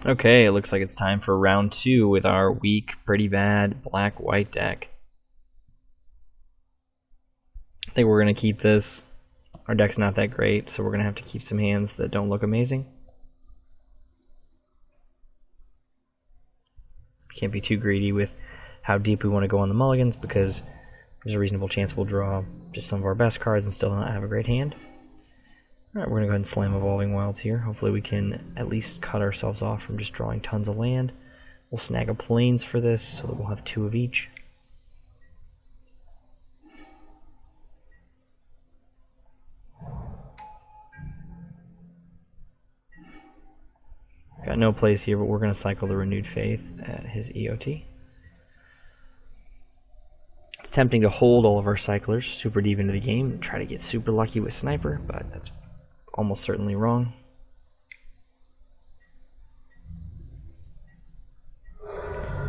Okay, it looks like it's time for round 2 with our weak, pretty bad black-white deck. I think we're going to keep this. Our deck's not that great, so we're going to have to keep some hands that don't look amazing. Can't be too greedy with how deep we want to go on the mulligans, because there's a reasonable chance we'll draw just some of our best cards and still not have a great hand. Alright, we're going to go ahead and slam Evolving Wilds here. Hopefully we can at least cut ourselves off from just drawing tons of land. We'll snag a Plains for this so that we'll have 2 of each. Got no plays here, but we're going to cycle the Renewed Faith at his EOT. It's tempting to hold all of our cyclers super deep into the game and try to get super lucky with Sniper, but that's almost certainly wrong.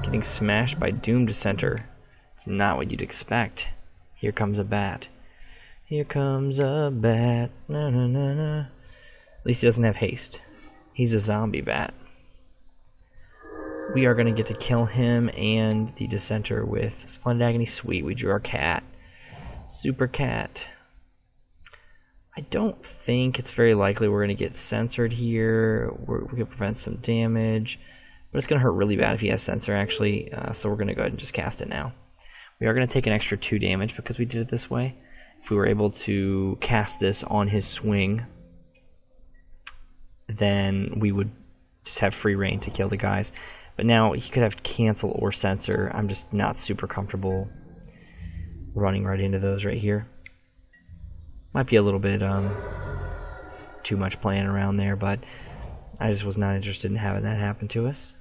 Getting smashed by Doom Dissenter. It's not what you'd expect. Here comes a bat. Here comes a bat. Na na na na. At least he doesn't have haste. He's a zombie bat. We are going to get to kill him and the Dissenter with Splendid Agony. Sweet, we drew our cat. Super cat. I don't think it's very likely we're going to get censored here. We can prevent some damage. But it's going to hurt really bad if he has Censor, actually. So we're going to go ahead and just cast it now. We are going to take an extra 2 damage because we did it this way. If we were able to cast this on his swing, then we would just have free reign to kill the guys. But now he could have Cancel or Censor. I'm just not super comfortable running right into those right here. Might be a little bit too much playing around there, but I just was not interested in having that happen to us.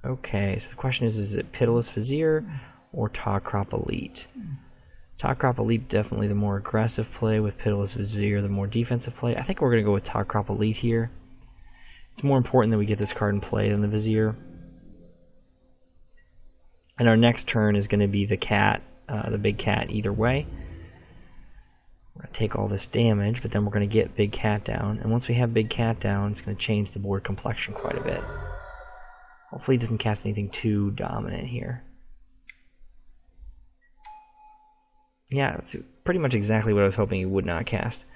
Okay, so the question is it Pitiless Vizier or Tawcrop Elite? Tawcrop Elite definitely the more aggressive play, with Pitiless Vizier the more defensive play. I think we're going to go with Tawcrop Elite here. It's more important that we get this card in play than the Vizier. And our next turn is going to be the cat, the big cat either way. We're going to take all this damage, but then we're going to get Big Cat down. And once we have Big Cat down, it's going to change the board complexion quite a bit. Hopefully he doesn't cast anything too dominant here. Yeah, it's pretty much exactly what I was hoping he would not cast.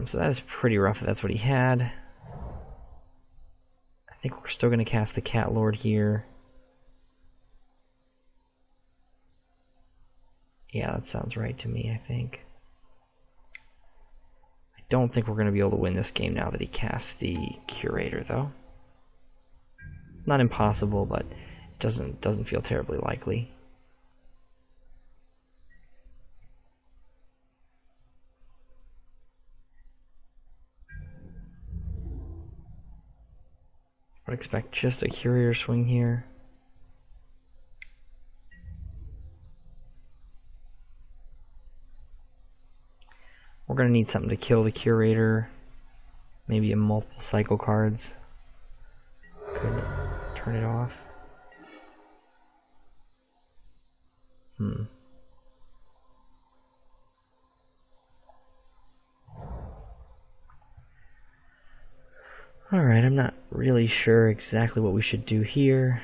So that is pretty rough if that's what he had. I think we're still going to cast the Cat Lord here. Yeah, that sounds right to me, I think. I don't think we're going to be able to win this game now that he casts the Curator, though. It's not impossible, but it doesn't feel terribly likely. I would expect just a Curator swing here. We're going to need something to kill the Curator. Maybe a multiple cycle cards. Could turn it off. Alright, I'm not really sure exactly what we should do here.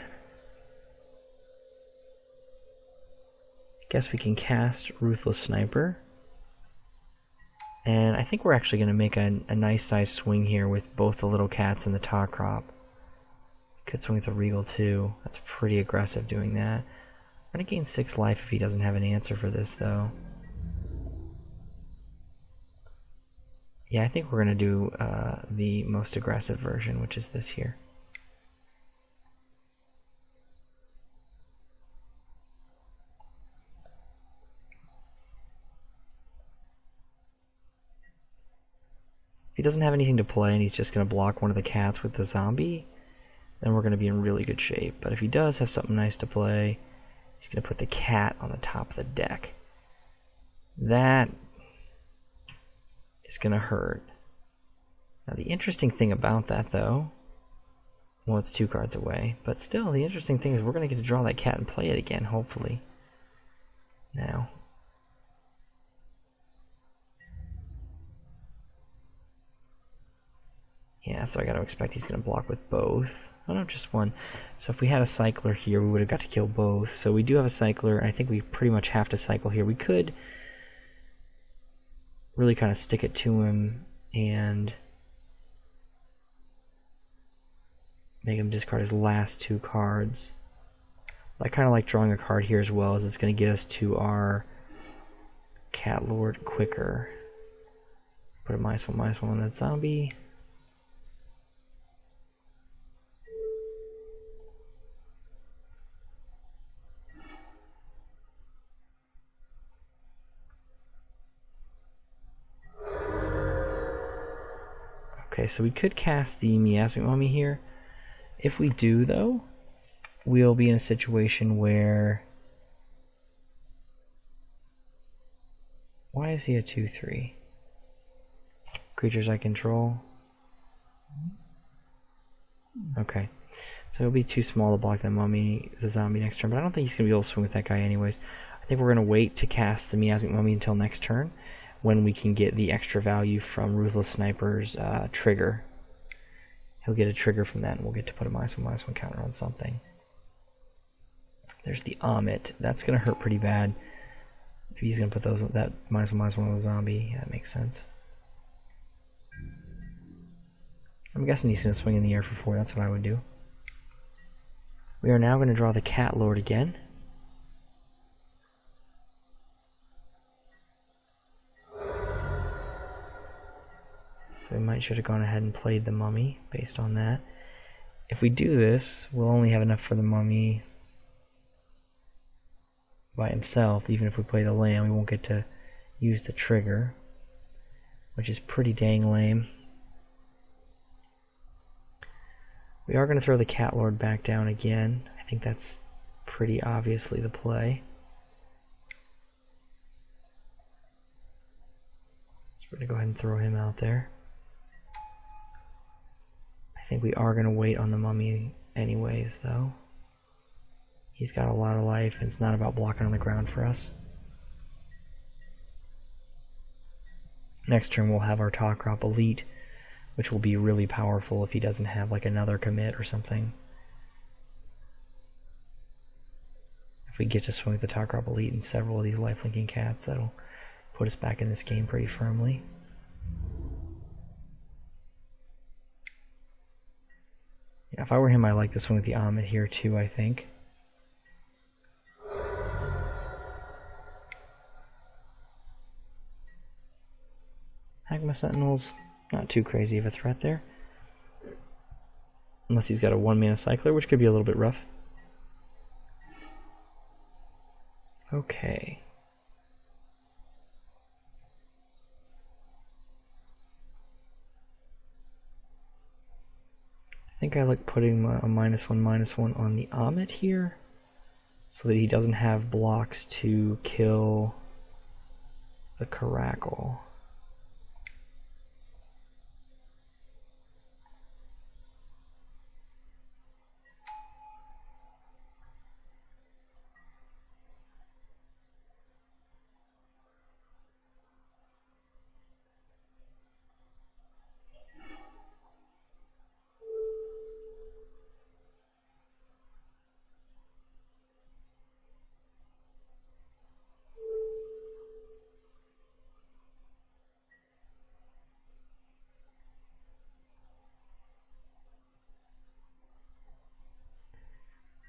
I guess we can cast Ruthless Sniper. And I think we're actually going to make a nice size swing here with both the little cats and the Tawcrop. Could swing with a Regal too. That's pretty aggressive doing that. We're going to gain 6 life if he doesn't have an answer for this, though. Yeah, I think we're going to do the most aggressive version, which is this here. If he doesn't have anything to play and he's just going to block one of the cats with the zombie, then we're going to be in really good shape. But if he does have something nice to play, he's going to put the cat on the top of the deck. That is going to hurt. Now the interesting thing about that, though, well, it's 2 cards away, but still the interesting thing is we're going to get to draw that cat and play it again, hopefully. Now, yeah, so I gotta expect he's gonna block with both. Oh no, just one. So if we had a cycler here, we would have got to kill both. So we do have a cycler. I think we pretty much have to cycle here. We could really kind of stick it to him and make him discard his last 2 cards. I kind of like drawing a card here as well, as it's going to get us to our Cat Lord quicker. Put a -1/-1 on that zombie. Okay, so we could cast the Miasmic Mummy here. If we do, though, we'll be in a situation where... Why is he a 2/3? Creatures I control. Okay. So it'll be too small to block that mummy, the zombie next turn, but I don't think he's going to be able to swing with that guy anyways. I think we're going to wait to cast the Miasmic Mummy until next turn, when we can get the extra value from Ruthless Sniper's trigger. He'll get a trigger from that, and we'll get to put a -1/-1 counter on something. There's the Amonkhet. That's going to hurt pretty bad. If he's going to put that -1/-1 on the zombie, yeah, that makes sense. I'm guessing he's going to swing in the air for 4. That's what I would do. We are now going to draw the Cat Lord again. So we should have gone ahead and played the mummy based on that. If we do this, we'll only have enough for the mummy by himself. Even if we play the lamb, we won't get to use the trigger, which is pretty dang lame. We are going to throw the Cat Lord back down again. I think that's pretty obviously the play. So we're going to go ahead and throw him out there. I think we are going to wait on the mummy anyways, though. He's got a lot of life, and it's not about blocking on the ground for us. Next turn we'll have our Top Crop Elite, which will be really powerful if he doesn't have like another commit or something. If we get to swing with the Top Crop Elite and several of these lifelinking cats, that'll put us back in this game pretty firmly. Yeah, if I were him, I'd like to swing with the Amonkhet here too, I think. Magma Sentinels, not too crazy of a threat there. Unless he's got a 1-mana cycler, which could be a little bit rough. Okay. I think I like putting a -1/-1 on the Amonkhet here, so that he doesn't have blocks to kill the Caracal.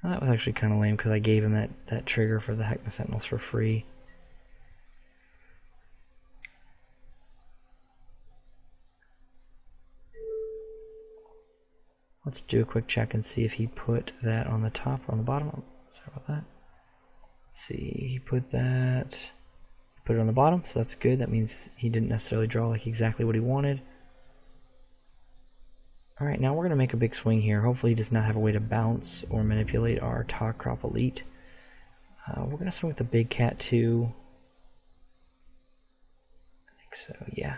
Well, that was actually kind of lame because I gave him that trigger for the Magma Sentinels for free. Let's do a quick check and see if he put that on the top or on the bottom. Oh, sorry about that. Let's see, he put it on the bottom, so that's good. That means he didn't necessarily draw like exactly what he wanted. Alright, now we're going to make a big swing here. Hopefully he does not have a way to bounce or manipulate our Top Crop Elite. We're going to swing with the big cat too. I think so, yeah.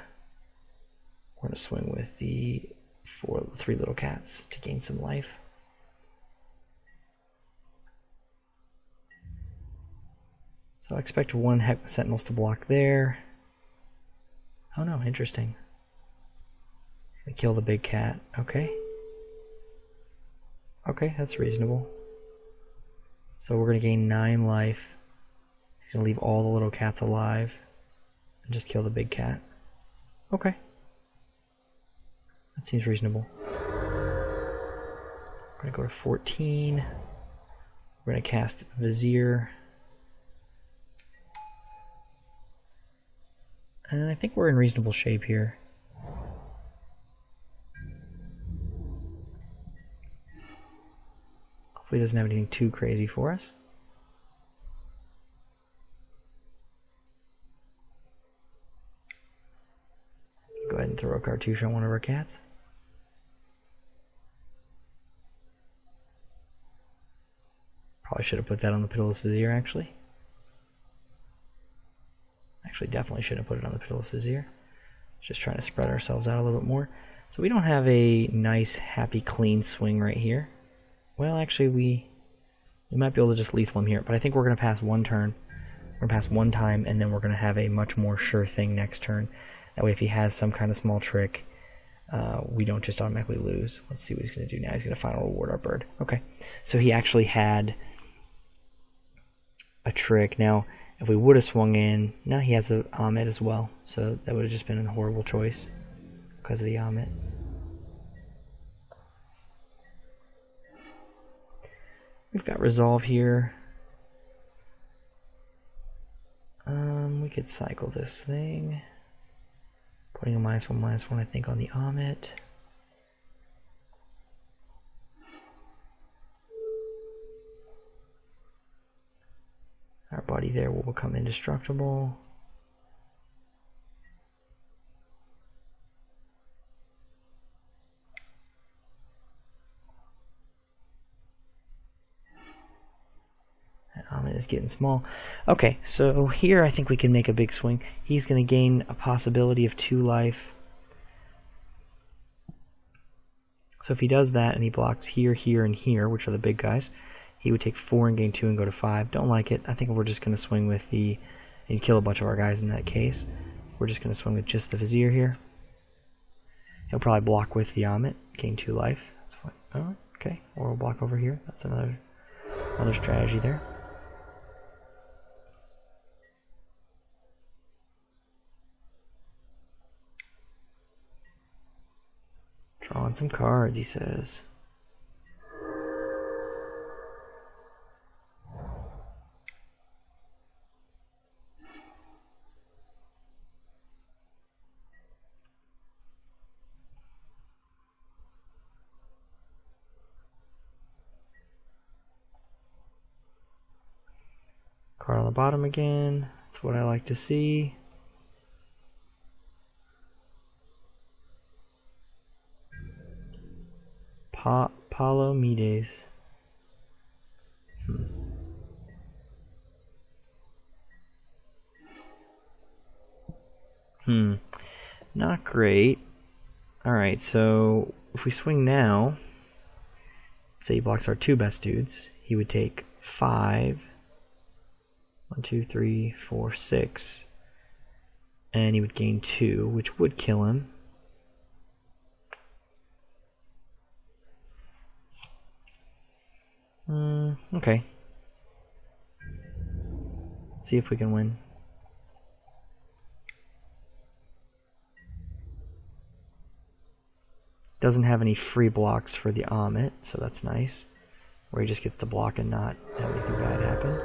We're going to swing with the 3 little cats to gain some life. So I expect 1 Magma Sentinels to block there. Oh no, interesting. Kill the big cat. Okay. Okay, that's reasonable. So we're going to gain 9 life. He's going to leave all the little cats alive. And just kill the big cat. Okay. That seems reasonable. We're going to go to 14. We're going to cast Vizier. And I think we're in reasonable shape here. Hopefully he doesn't have anything too crazy for us. Go ahead and throw a cartouche on one of our cats. Probably should have put that on the Pitiless Vizier, actually. Actually, definitely shouldn't have put it on the Pitiless Vizier. Just trying to spread ourselves out a little bit more. So we don't have a nice, happy, clean swing right here. Well, actually, we might be able to just lethal him here, but I think we're going to pass one turn. We're going to pass one time, and then we're going to have a much more sure thing next turn. That way, if he has some kind of small trick, we don't just automatically lose. Let's see what he's going to do now. He's going to final reward our bird. Okay, so he actually had a trick. Now, if we would have swung in, now he has the Amonkhet as well, so that would have just been a horrible choice because of the Amonkhet. We've got resolve here. We could cycle this thing. Putting a -1/-1, I think, on the Amonkhet. Our buddy there will become indestructible. Is getting small. Okay, so here I think we can make a big swing. He's going to gain a possibility of 2 life. So if he does that and he blocks here, here, and here, which are the big guys, he would take 4 and gain 2 and go to 5. Don't like it. I think we're just going to swing with the... and kill a bunch of our guys in that case. We're just going to swing with just the Vizier here. He'll probably block with the Amonkhet, gain 2 life. That's fine. Oh, okay, or we'll block over here. That's another strategy there. Drawing some cards, he says. Card on the bottom again. That's what I like to see. Palomides. Not great. Alright, so if we swing now, say he blocks our 2 best dudes, he would take 5. 1, 2, 3, 4, 6. And he would gain 2, which would kill him. Okay. Let's see if we can win. Doesn't have any free blocks for the Amonkhet, so that's nice. Where he just gets to block and not have anything bad happen.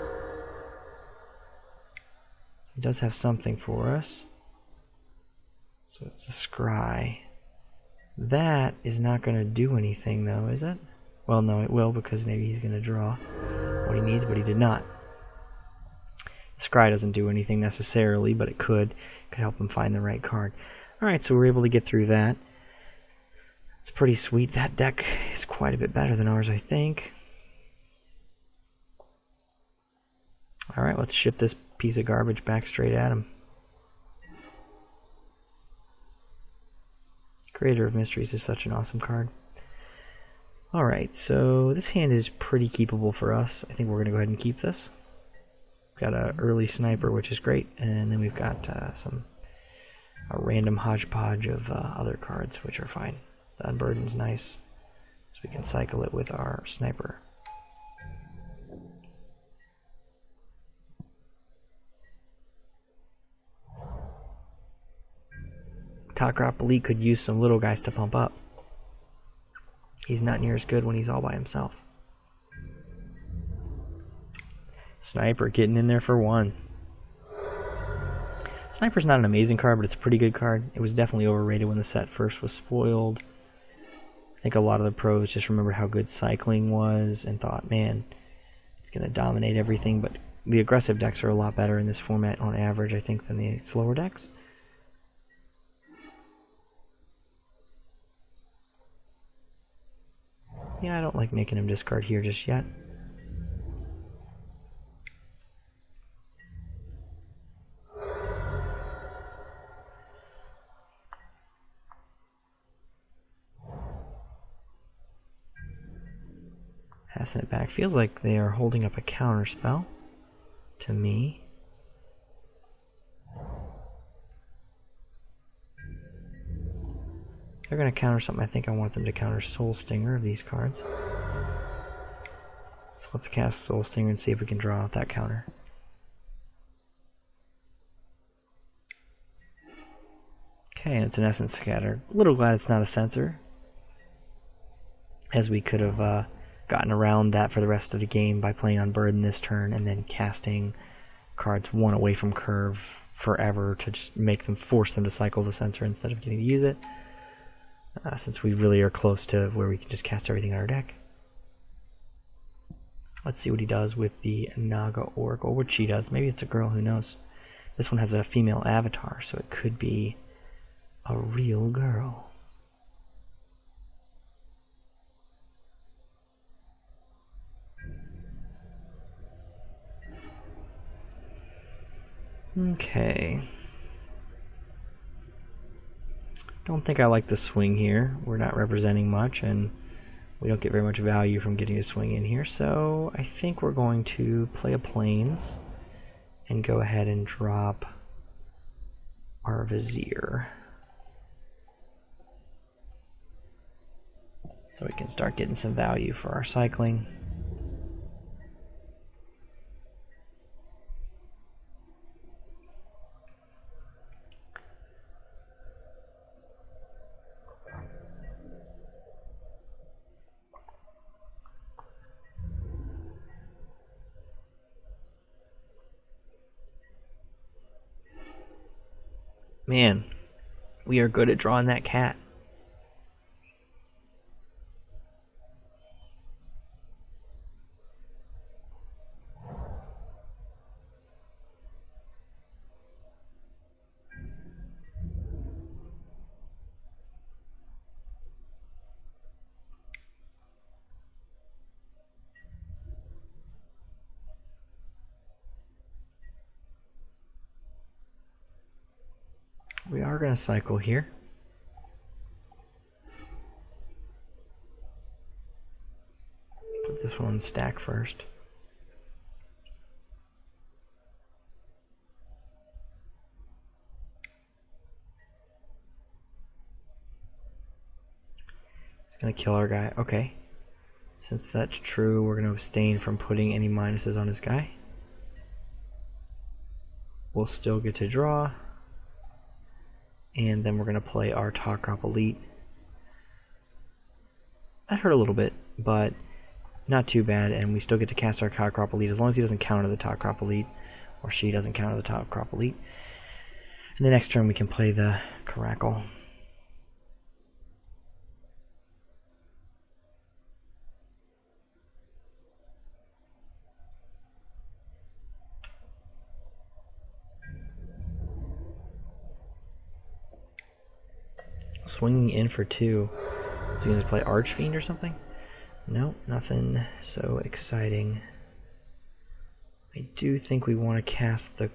He does have something for us. So it's a Scry. That is not going to do anything, though, is it? Well, no, it will, because maybe he's going to draw what he needs, but he did not. The Scry doesn't do anything necessarily, but it could help him find the right card. Alright, so we're able to get through that. It's pretty sweet. That deck is quite a bit better than ours, I think. Alright, let's ship this piece of garbage back straight at him. Creator of Mysteries is such an awesome card. Alright, so this hand is pretty keepable for us. I think we're going to go ahead and keep this. We've got an early sniper, which is great, and then we've got some a random hodgepodge of other cards, which are fine. The Unburden's nice, so we can cycle it with our sniper. Top Crop Elite could use some little guys to pump up. He's not near as good when he's all by himself. Sniper getting in there for one. Sniper's not an amazing card, but it's a pretty good card. It was definitely overrated when the set first was spoiled. I think a lot of the pros just remembered how good cycling was and thought, man, it's going to dominate everything. But the aggressive decks are a lot better in this format on average, I think, than the slower decks. Yeah, I don't like making him discard here just yet. Passing it back. Feels like they are holding up a counter spell to me. They're going to counter something. I think I want them to counter Soul Stinger of these cards. So let's cast Soul Stinger and see if we can draw out that counter. Okay, and it's an Essence Scatter. A little glad it's not a Censor, as we could have gotten around that for the rest of the game by playing on Burden this turn and then casting cards one away from curve forever to just force them to cycle the Censor instead of getting to use it. Since we really are close to where we can just cast everything in our deck. Let's see what he does with the Naga Oracle, what she does. Maybe it's a girl, who knows. This one has a female avatar, so it could be a real girl. Okay. Don't think I like the swing here. We're not representing much, and we don't get very much value from getting a swing in here, so I think we're going to play a Plains and go ahead and drop our Vizier. So we can start getting some value for our cycling. Man, we are good at drawing that cat. We are going to cycle here. Put this one on the stack first. It's going to kill our guy. Okay. Since that's true, we're going to abstain from putting any minuses on his guy. We'll still get to draw. And then we're going to play our Top Crop Elite. That hurt a little bit, but not too bad, and we still get to cast our Top Crop Elite as long as he doesn't counter the Top Crop Elite, or she doesn't counter the Top Crop Elite. And the next turn we can play the Caracal. Swinging in for 2. Is he going to play Archfiend or something? No, nothing so exciting. I do think we want to cast the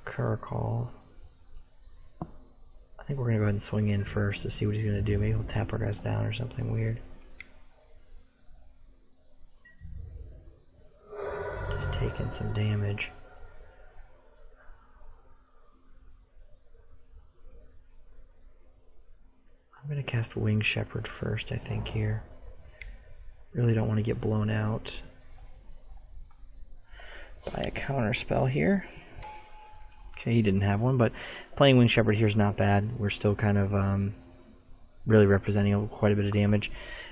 Caracal. I think we're going to go ahead and swing in first to see what he's going to do. Maybe he'll tap our guys down or something weird. Just taking some damage. I'm going to cast Winged Shepherd first, I think, here. Really don't want to get blown out by a counter spell here. Okay, he didn't have one, but playing Winged Shepherd here is not bad. We're still kind of really representing quite a bit of damage.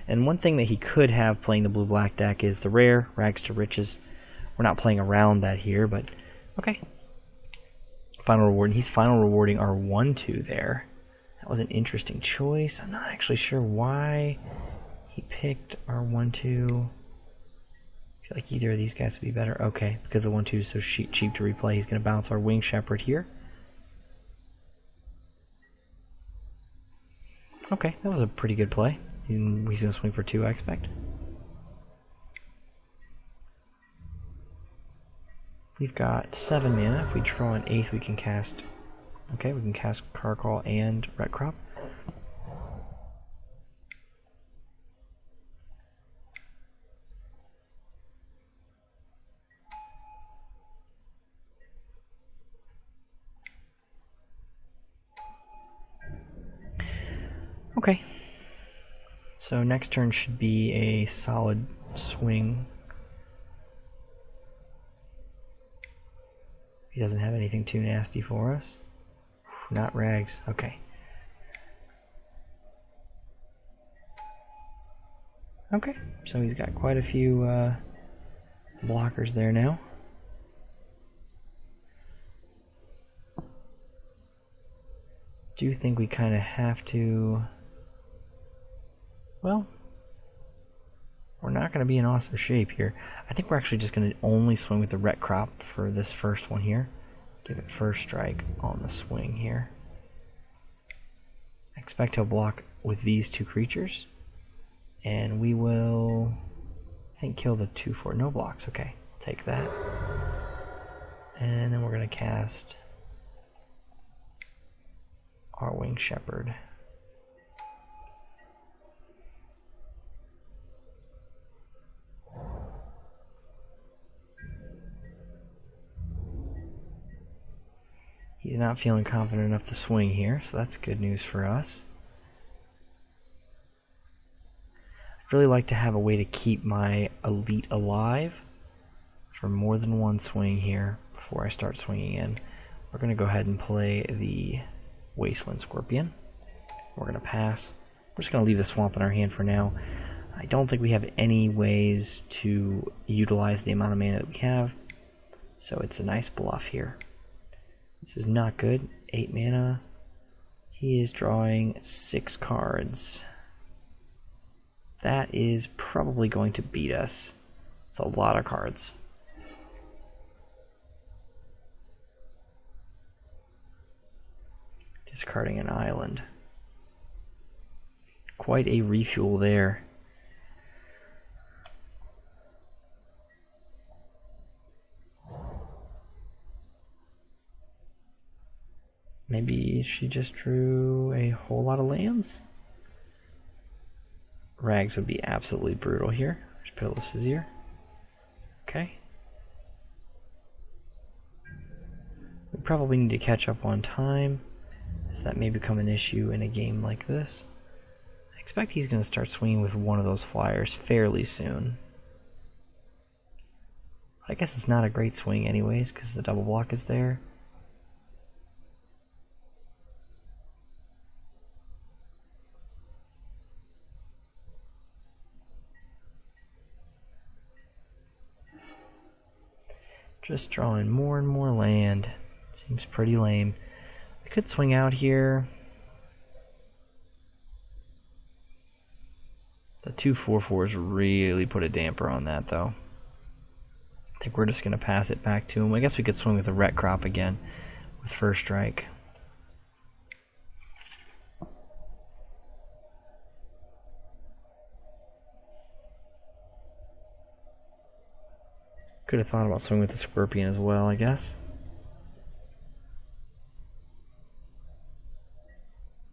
And one thing that he could have playing the blue-black deck is the rare, Rags to Riches. We're not playing around that here, but okay. Final reward, and he's final rewarding our 1-2 there. That was an interesting choice. I'm not actually sure why he picked our 1-2. I feel like either of these guys would be better. Okay, because the 1-2 is so cheap to replay, he's going to bounce our Winged Shepherd here. Okay, that was a pretty good play. He's going to swing for 2, I expect. We've got 7 mana. If we draw an 8th, we can cast... Okay, we can cast Carcall and Ret Crop. Okay. So next turn should be a solid swing. He doesn't have anything too nasty for us. Not Rags. Okay. Okay, so he's got quite a few blockers there now. Do you think we kind of have to... Well, we're not going to be in awesome shape here. I think we're actually just going to only swing with the Ret Crop for this first one here. Give it first strike on the swing here. I expect he'll block with these 2 creatures. And we will, I think, kill the 2/4. No blocks. Okay, take that. And then we're going to cast our Winged Shepherd. He's not feeling confident enough to swing here, so that's good news for us. I'd really like to have a way to keep my elite alive for more than one swing here before I start swinging in. We're going to go ahead and play the Wasteland Scorpion. We're going to pass. We're just going to leave the swamp in our hand for now. I don't think we have any ways to utilize the amount of mana that we have, so it's a nice bluff here. This is not good. 8 mana. He is drawing 6 cards. That is probably going to beat us. It's a lot of cards. Discarding an island. Quite a refuel there. Maybe she just drew a whole lot of lands? Rags would be absolutely brutal here. There's Pitiless Vizier. Okay. We probably need to catch up on time, as that may become an issue in a game like this. I expect he's going to start swinging with one of those flyers fairly soon. I guess it's not a great swing anyways, because the double block is there. Just drawing more and more land. Seems pretty lame. I could swing out here. The 2/4/4s really put a damper on that, though. I think we're just going to pass it back to him. I guess we could swing with the Ret Crop again with first strike. Could have thought about swinging with the Scorpion as well, I guess.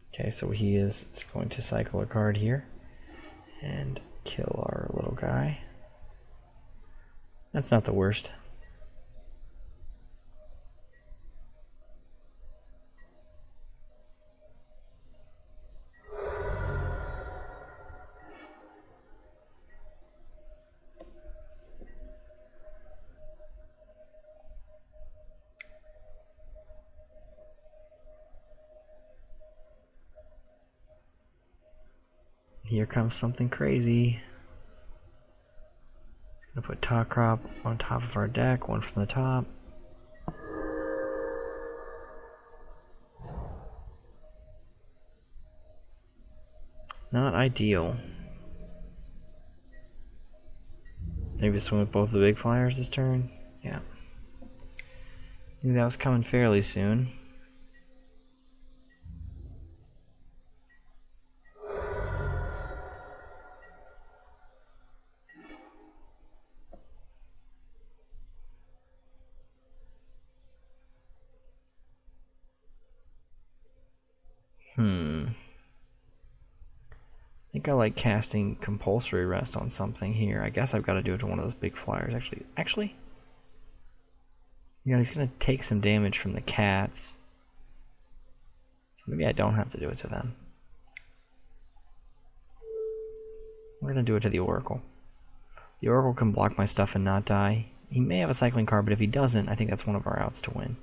Okay, so he is going to cycle a card here and kill our little guy. That's not the worst. here comes something crazy. He's gonna put top crop on top of our deck, one from the top. Not ideal. Maybe swing with both the big flyers this turn. Yeah. Knew that was coming fairly soon. I think I like casting compulsory rest on something here. I guess I've got to do it to one of those big flyers. Actually, you know, he's gonna take some damage from the cats, so maybe I don't have to do it to them. We're gonna do it to the Oracle. The Oracle can block my stuff and not die. He may have a cycling card, but if he doesn't, I think that's one of our outs to win.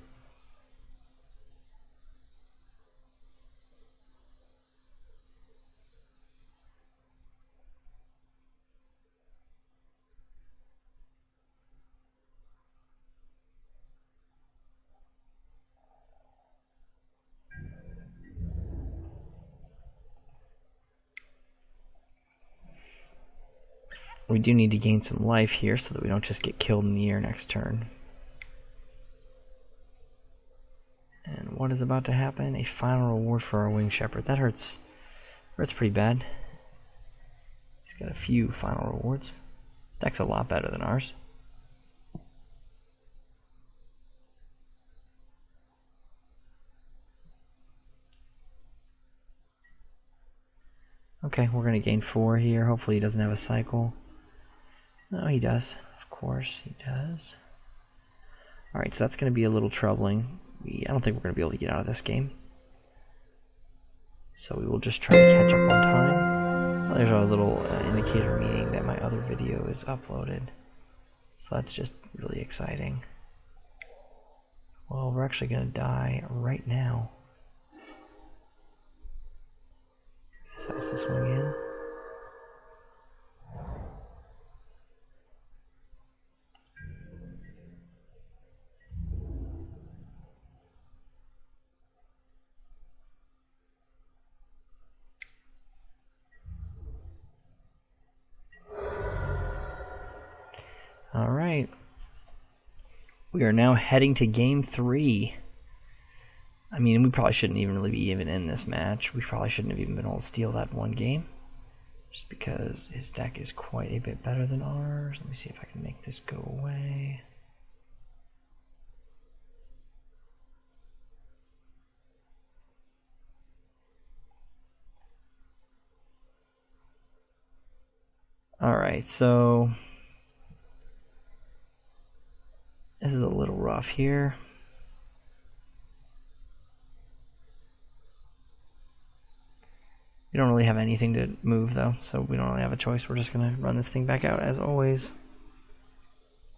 We do need to gain some life here so that we don't just get killed in the air next turn. And what is about to happen? A final reward for our Winged Shepherd. That hurts pretty bad. He's got a few final rewards. This deck's a lot better than ours. Okay, we're going to gain 4 here. Hopefully he doesn't have a cycle. No, he does. Of course he does. Alright, so that's going to be a little troubling. I don't think we're going to be able to get out of this game. So we will just try to catch up on time. Well, there's our little indicator meaning that my other video is uploaded. So that's just really exciting. Well, we're actually going to die right now. So is this one again? All right. We are now heading to game 3. I mean, we probably shouldn't even really be even in this match. We probably shouldn't have even been able to steal that one game. Just because his deck is quite a bit better than ours. Let me see if I can make this go away. Alright, so this is a little rough here. We don't really have anything to move though, so we don't really have a choice. We're just going to run this thing back out as always.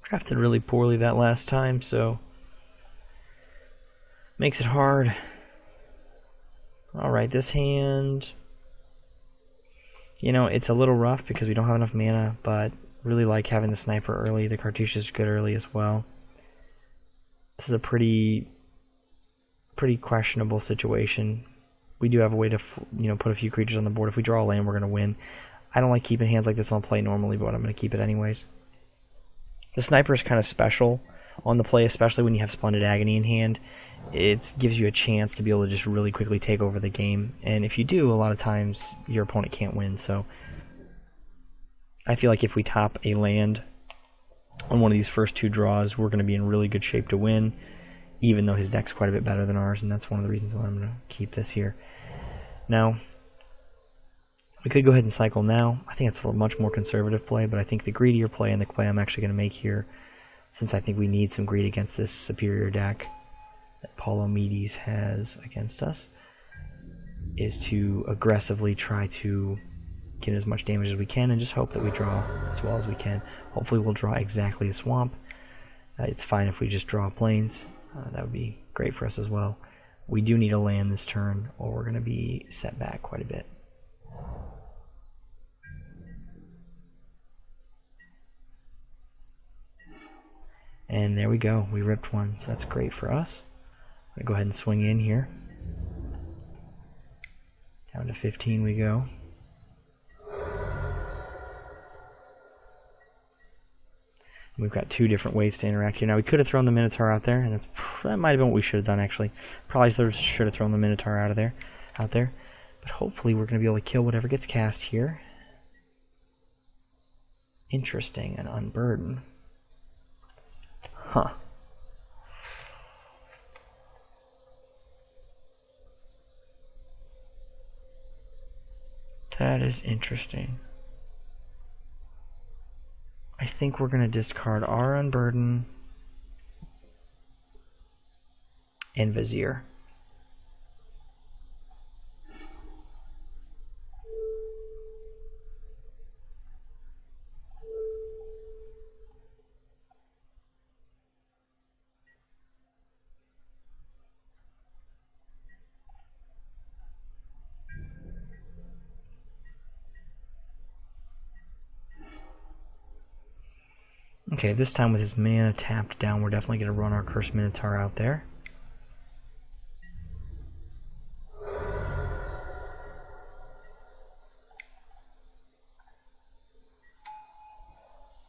Drafted really poorly that last time, so makes it hard. Alright, this hand, you know, it's a little rough because we don't have enough mana, but really like having the sniper early. The cartouche is good early as well. This is a pretty questionable situation. We do have a way to, put a few creatures on the board. If we draw a land, we're going to win. I don't like keeping hands like this on play normally, but I'm going to keep it anyways. The sniper is kind of special on the play, especially when you have Splendid Agony in hand. It gives you a chance to be able to just really quickly take over the game. And if you do, a lot of times your opponent can't win. So I feel like if we top a land on one of these first 2 draws, we're going to be in really good shape to win, even though his deck's quite a bit better than ours, and that's one of the reasons why I'm going to keep this here. Now, we could go ahead and cycle now. I think it's a much more conservative play, but I think the greedier play and the play I'm actually going to make here, since I think we need some greed against this superior deck that Palomedes has against us, is to aggressively try to get as much damage as we can and just hope that we draw as well as we can. Hopefully we'll draw exactly a swamp. It's fine if we just draw plains. That would be great for us as well. We do need a land this turn, or we're going to be set back quite a bit. And there we go. We ripped one, so that's great for us. I'm going to go ahead and swing in here. Down to 15 we go. We've got two different ways to interact here. Now we could have thrown the Minotaur out there, and that might have been what we should have done actually. Probably should have thrown the Minotaur out there. But hopefully we're going to be able to kill whatever gets cast here. Interesting, and unburden. Huh. That is interesting. I think we're going to discard our Unburden and Vizier. Okay, this time with his mana tapped down, we're definitely going to run our Cursed Minotaur out there.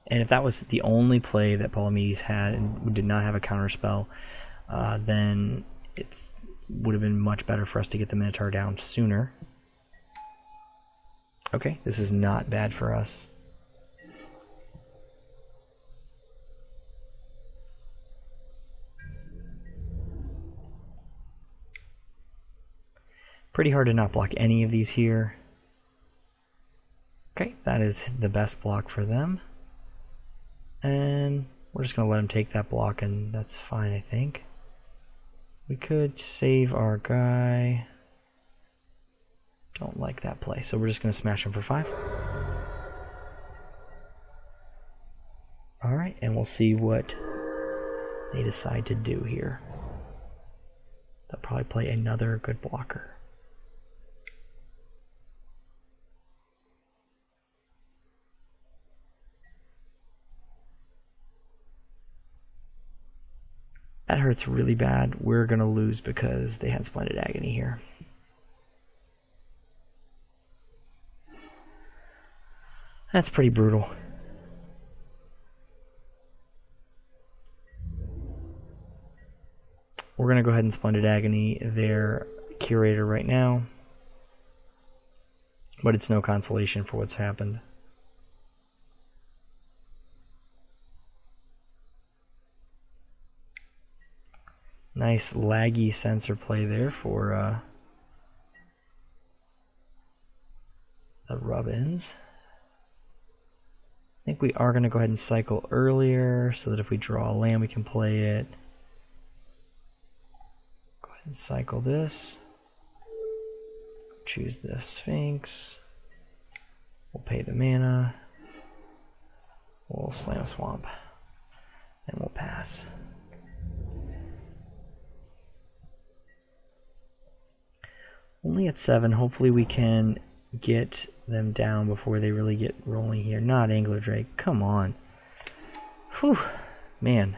And if that was the only play that Palamedes had and did not have a counterspell, then it would have been much better for us to get the Minotaur down sooner. Okay, this is not bad for us. Pretty hard to not block any of these here. Okay, that is the best block for them. And we're just going to let them take that block, and that's fine, I think. We could save our guy. Don't like that play, so we're just going to smash him for 5. Alright, and we'll see what they decide to do here. They'll probably play another good blocker. That hurts really bad. We're going to lose because they had Splendid Agony here. That's pretty brutal. We're going to go ahead and Splendid Agony their Curator right now. But it's no consolation for what's happened. Nice laggy sensor play there for the rub-ins. I think we are going to go ahead and cycle earlier so that if we draw a land we can play it. Go ahead and cycle this. Choose the Sphinx. We'll pay the mana. We'll slam a swamp. And we'll pass. Only at 7. Hopefully we can get them down before they really get rolling here. Not Angler Drake. Come on. Whew. Man.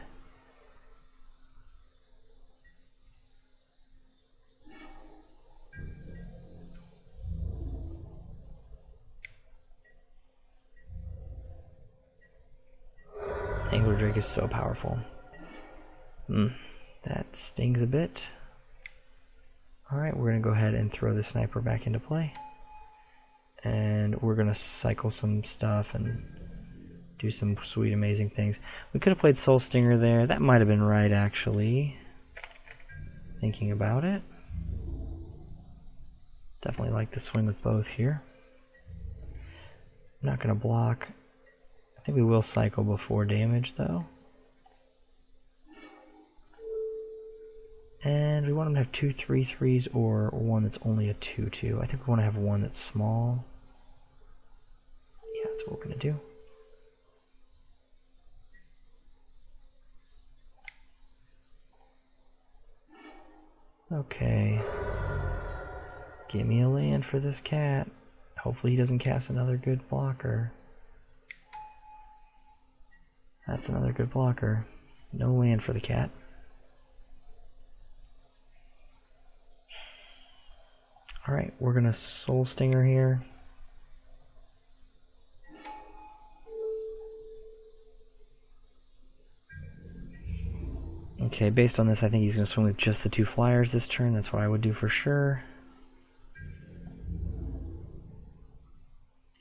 Angler Drake is so powerful. That stings a bit. Alright, we're going to go ahead and throw the sniper back into play. And we're going to cycle some stuff and do some sweet, amazing things. We could have played Soul Stinger there. That might have been right, actually. Thinking about it. Definitely like the swing with both here. I'm not going to block. I think we will cycle before damage, though. And we want them to have 2 3/3s or one that's only a 2/2. I think we want to have one that's small. Yeah, that's what we're going to do. Okay. Give me a land for this cat. Hopefully he doesn't cast another good blocker. That's another good blocker. No land for the cat. Alright, we're gonna Soul Stinger here. Okay, based on this, I think he's gonna swing with just the 2 flyers this turn. That's what I would do for sure.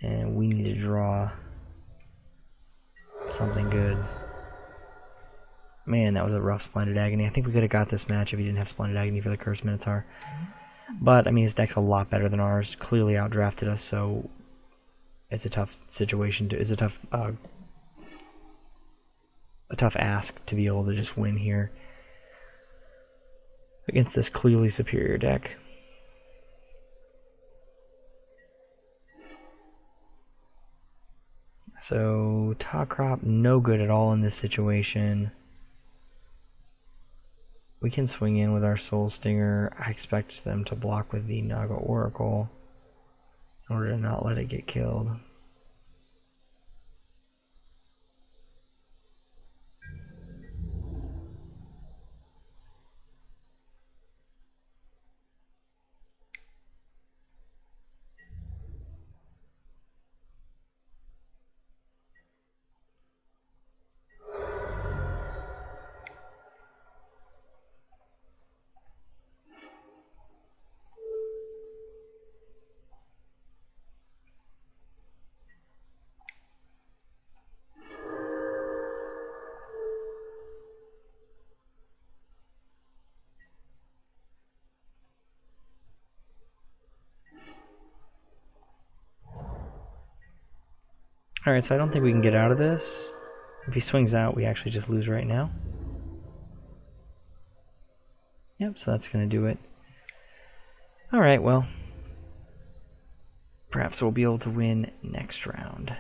And we need to draw something good. Man, that was a rough Splendid Agony. I think we could have got this match if he didn't have Splendid Agony for the Cursed Minotaur. But, I mean, his deck's a lot better than ours. Clearly outdrafted us, so it's a tough situation. It's a tough ask to be able to just win here against this clearly superior deck. So, Top Crop, no good at all in this situation. We can swing in with our Soul Stinger. I expect them to block with the Naga Oracle in order to not let it get killed. Alright, so I don't think we can get out of this. If he swings out, we actually just lose right now. Yep, so that's going to do it. Alright, well, perhaps we'll be able to win next round.